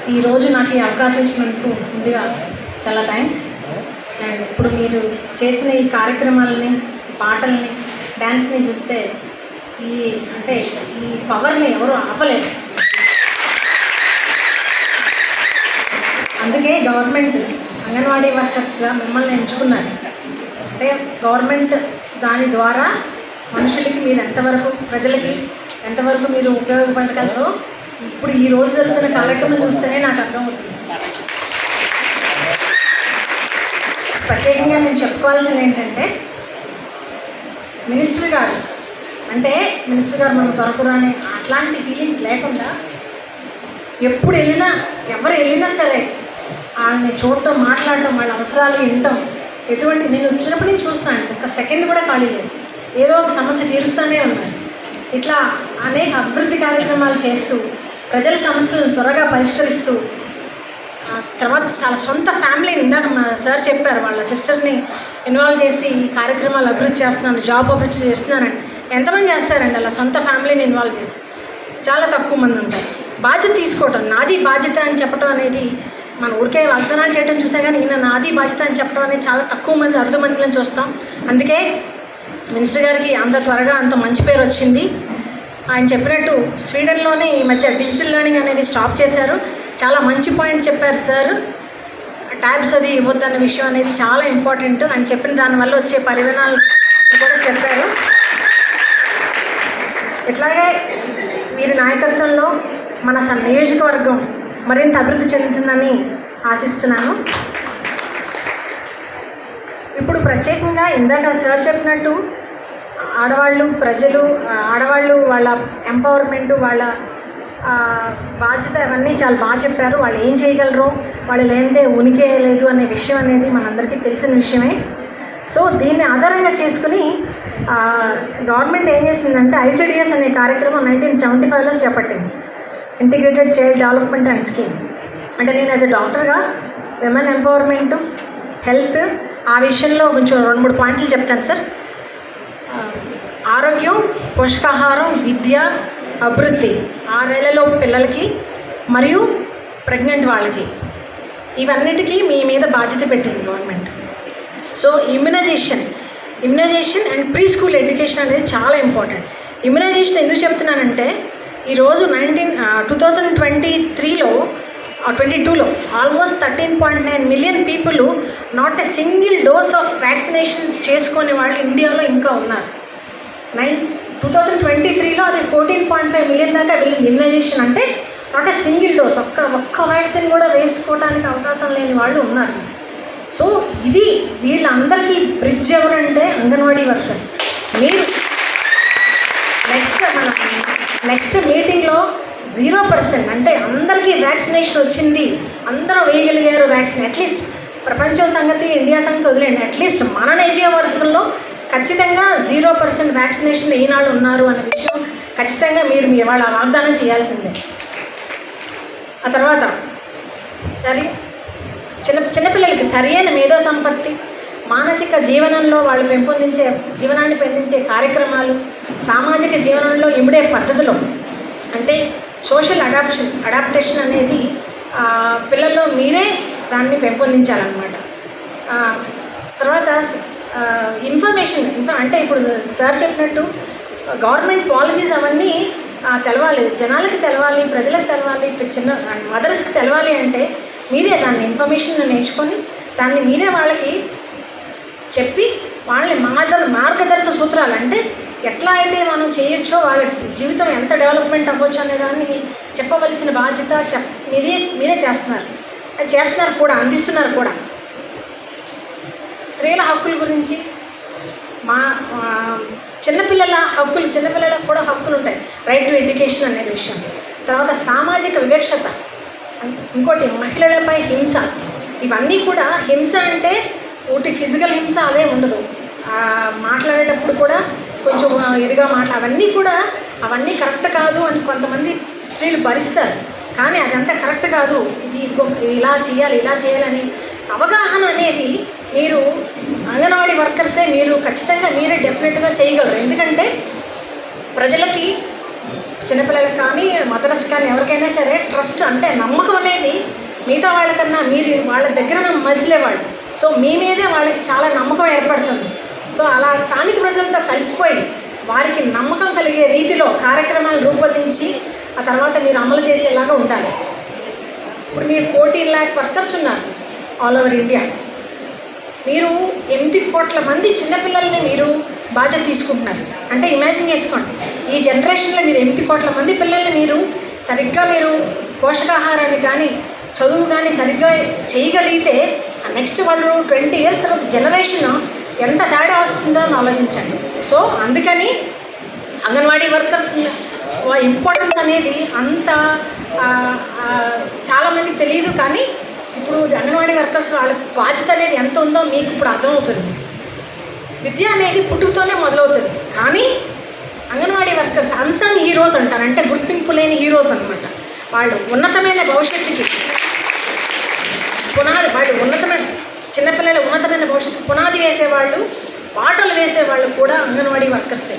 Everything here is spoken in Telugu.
ఈరోజు నాకు ఈ అవకాశం ఇచ్చినందుకు ముందుగా చాలా థ్యాంక్స్. అండ్ ఇప్పుడు మీరు చేసిన ఈ కార్యక్రమాలని, పాటల్ని, డ్యాన్స్ని చూస్తే ఈ పవర్ని ఎవరు ఆపలేరు. అందుకే గవర్నమెంట్ అంగన్వాడీ వర్కర్స్గా మిమ్మల్ని ఎంచుకున్నారు. అంటే గవర్నమెంట్ దాని ద్వారా మనుషులకి మీరు ఎంతవరకు, ప్రజలకి ఎంతవరకు మీరు ఉపయోగపడగలరో ఇప్పుడు ఈ రోజు జరుగుతున్న కార్యక్రమం చూస్తేనే నాకు అర్థమవుతుంది. ప్రత్యేకంగా నేను చెప్పుకోవాల్సింది ఏంటంటే, మినిస్టర్ గారు మనకు దొరకరాని అట్లాంటి ఫీలింగ్స్ లేకుండా ఎప్పుడు వెళ్ళినా, ఎవరు వెళ్ళినా సరే వాళ్ళని చూడటం, మాట్లాడటం, వాళ్ళ అవసరాలు వినటం, ఎటువంటి నేను వచ్చినప్పుడు నేను చూస్తాను, ఒక సెకండ్ కూడా ఖాళీ లేదు, ఏదో ఒక సమస్య తీరుస్తూనే ఉన్నాను. ఇట్లా అనేక అభివృద్ధి కార్యక్రమాలు చేస్తూ ప్రజల సమస్యలను త్వరగా పరిష్కరిస్తూ, తర్వాత తన సొంత ఫ్యామిలీని, ఇందాక మా సార్ చెప్పారు, వాళ్ళ సిస్టర్ని ఇన్వాల్వ్ చేసి ఈ కార్యక్రమాలు అభివృద్ధి చేస్తున్నాను, జాబ్ అభివృద్ధి చేస్తున్నానండి. ఎంతమంది చేస్తారండి అలా సొంత ఫ్యామిలీని ఇన్వాల్వ్ చేసి? చాలా తక్కువ మంది ఉంటారు. బాధ్యత తీసుకోవటం, నాది బాధ్యత అని చెప్పడం అనేది, మన ఊరికే వాగ్దానాలు చేయడం చూసాం కానీ ఈయన నాది బాధ్యత అని చెప్పడం అనేది చాలా తక్కువ మంది, అరుదు మందిని చూస్తాం. అందుకే మినిస్టర్ గారికి అంత త్వరగా అంత మంచి పేరు వచ్చింది. ఆయన చెప్పినట్టు స్వీడన్లోనే ఈ మధ్య డిజిటల్ లెర్నింగ్ అనేది స్టాప్ చేశారు. చాలా మంచి పాయింట్ చెప్పారు సార్. ట్యాబ్స్ అది ఇవ్వద్దన్న విషయం అనేది చాలా ఇంపార్టెంట్. ఆయన చెప్పిన దానివల్ల వచ్చే పరిణామాలు కూడా చెప్పారు. ఇట్లాగే వీరి నాయకత్వంలో మన నియోజకవర్గం మరింత అభివృద్ధి చెందుతుందని ఆశిస్తున్నాను. ఇప్పుడు ప్రత్యేకంగా ఇందాక సార్ చెప్పినట్టు ఆడవాళ్ళు, ప్రజలు, ఆడవాళ్ళు వాళ్ళ ఎంపవర్మెంటు, వాళ్ళ బాధ్యత, అవన్నీ చాలా బాగా చెప్పారు. వాళ్ళు ఏం చేయగలరో, వాళ్ళు లేనిదే ఉనికి లేదు అనే విషయం అనేది మనందరికీ తెలిసిన విషయమే. సో దీన్ని ఆధారంగా చేసుకుని గవర్నమెంట్ ఏం చేసిందంటే ఐసిడిఎస్ అనే కార్యక్రమం 1975లో చేపట్టింది, integrated child development and scheme. అంటే నేను యాజ్ ఎ డాక్టర్గా విమెన్ ఎంపవర్మెంటు, హెల్త్, ఆ విషయంలో కొంచెం 2-3 పాయింట్లు చెప్తాను సార్. ఆరోగ్యం, పోషకాహారం, విద్య, అభివృద్ధి, 6 ఏళ్లలో పిల్లలకి మరియు ప్రెగ్నెంట్ వాళ్ళకి, ఇవన్నిటికీ మీ మీద బాధ్యత పెట్టింది government. So immunisation and preschool education అనేది చాలా ఇంపార్టెంట్. ఇమ్యునైజేషన్ ఎందుకు చెప్తున్నానంటే, ఈరోజు 2022లో almost 13.9 million people not a single dose of vaccination చేసుకునే వాళ్ళు ఇండియాలో ఇంకా ఉన్నారు. 2023లో అది 14.5 మిలియన్ దాకా వెళ్ళింది ఇమ్యునైజేషన్. అంటే నాట్ ఎ సింగిల్ డోస్, ఒక్క వ్యాక్సిన్ కూడా వేసుకోవడానికి అవకాశం లేని వాళ్ళు ఉన్నారు. సో ఇది వీళ్ళందరికీ బ్రిడ్జ్ ఎవరంటే అంగన్వాడీ వర్కర్స్. మీరు నెక్స్ట్ మీటింగ్లో 0% అంటే అందరికీ వ్యాక్సినేషన్ వచ్చింది, అందరూ వేయగలిగారు వ్యాక్సిన్. అట్లీస్ట్ ప్రపంచం సంగతి, ఇండియా సంగతి వదిలేండి, అట్లీస్ట్ మన నియోజకవర్గంలో ఖచ్చితంగా 0% వ్యాక్సినేషన్ ఈనాడు ఉన్నారు అనే విషయం ఖచ్చితంగా మీరు వాళ్ళ వాగ్దానం చేయాల్సిందే. ఆ తర్వాత చిన్నపిల్లలకి సరైన మేధో సంపత్తి, మానసిక జీవనంలో వాళ్ళు జీవనాన్ని పెంపొందించే కార్యక్రమాలు, సామాజిక జీవనంలో ఇమిడే పద్ధతిలో, అంటే సోషల్ అడాప్టేషన్ అనేది పిల్లల్లో మీరే దాన్ని పెంపొందించాలన్నమాట. తర్వాత ఇన్ఫర్మేషన్ అంటే ఇప్పుడు సార్ చెప్పినట్టు గవర్నమెంట్ పాలసీస్ అవన్నీ తెలవాలి, జనాలకి తెలవాలి, ప్రజలకు తెలవాలి, చిన్న మదర్స్కి తెలవాలి. అంటే మీరే దాన్ని ఇన్ఫర్మేషన్ నేర్చుకొని దాన్ని మీరే వాళ్ళకి చెప్పి వాళ్ళని మార్గదర్శక సూత్రాలు, అంటే ఎట్లా అయితే మనం చేయొచ్చో వాళ్ళ జీవితం ఎంత డెవలప్మెంట్ అవ్వచ్చు అనే దాన్ని చెప్పవలసిన బాధ్యత మీరే చేస్తున్నారు కూడా, అందిస్తున్నారు కూడా. స్త్రీల హక్కుల గురించి, చిన్నపిల్లలకు కూడా హక్కులు ఉంటాయి, రైట్ టు ఎడ్యుకేషన్ అనే విషయం. తర్వాత సామాజిక వివక్షత, ఇంకోటి మహిళలపై హింస, ఇవన్నీ కూడా హింస అంటే ఒకటి ఫిజికల్ హింస అదే ఉండదు, మాట్లాడేటప్పుడు కూడా కొంచెం ఇదిగా అవన్నీ కరెక్ట్ కాదు అని కొంతమంది స్త్రీలు భరిస్తారు. కానీ అదంతా కరెక్ట్ కాదు, ఇది ఇలా చేయాలని అవగాహన అనేది మీరు అంగన్వాడీ వర్కర్సే, మీరు ఖచ్చితంగా మీరే డెఫినెట్గా చేయగలరు. ఎందుకంటే ప్రజలకి చిన్నపిల్లలకు కానీ మదర్స్ కానీ ఎవరికైనా సరే ట్రస్ట్ అంటే నమ్మకం అనేది మిగతా వాళ్ళకన్నా మీరు వాళ్ళ దగ్గర మసిలేవాళ్ళు. సో మీ మీదే వాళ్ళకి చాలా నమ్మకం ఏర్పడుతుంది. సో అలా స్థానిక ప్రజలతో కలిసిపోయి వారికి నమ్మకం కలిగే రీతిలో కార్యక్రమాలు రూపొందించి ఆ తర్వాత మీరు అమలు చేసేలాగా ఉండాలి. ఇప్పుడు మీరు 14 lakh వర్కర్స్ ఉన్నారు ఆల్ ఓవర్ ఇండియా. మీరు 8 కోట్ల మంది చిన్నపిల్లల్ని మీరు బాధ్యత తీసుకుంటున్నారు అంటే ఇమాజిన్ చేసుకోండి. ఈ జనరేషన్లో మీరు 8 కోట్ల మంది పిల్లల్ని మీరు సరిగ్గా మీరు పోషకాహారాన్ని కానీ చదువు కానీ సరిగ్గా చేయగలిగితే నెక్స్ట్ వాళ్ళు 20 years తర్వాత జనరేషన్ ఎంత తేడా వస్తుందో అని ఆలోచించండి. సో అందుకని అంగన్వాడీ వర్కర్స్ ఇంపార్టెన్స్ అనేది అంత చాలామందికి తెలియదు. కానీ ఇప్పుడు అంగన్వాడీ వర్కర్స్ వాళ్ళ బాధ్యత అనేది ఎంత ఉందో మీకు ఇప్పుడు అర్థమవుతుంది. విద్య అనేది పుట్టుకతోనే మొదలవుతుంది. కానీ అంగన్వాడీ వర్కర్స్ అన్సంగ్ హీరోస్ అంటారు, అంటే గుర్తింపు లేని హీరోస్ అనమాట. వాళ్ళు ఉన్నతమైన భవిష్యత్తుకి పునాది, వాళ్ళు ఉన్నతమైన చిన్నపిల్లల ఉన్నతమైన భవిష్యత్తు పునాది వేసేవాళ్ళు, బాటలు వేసేవాళ్ళు కూడా అంగన్వాడీ వర్కర్సే.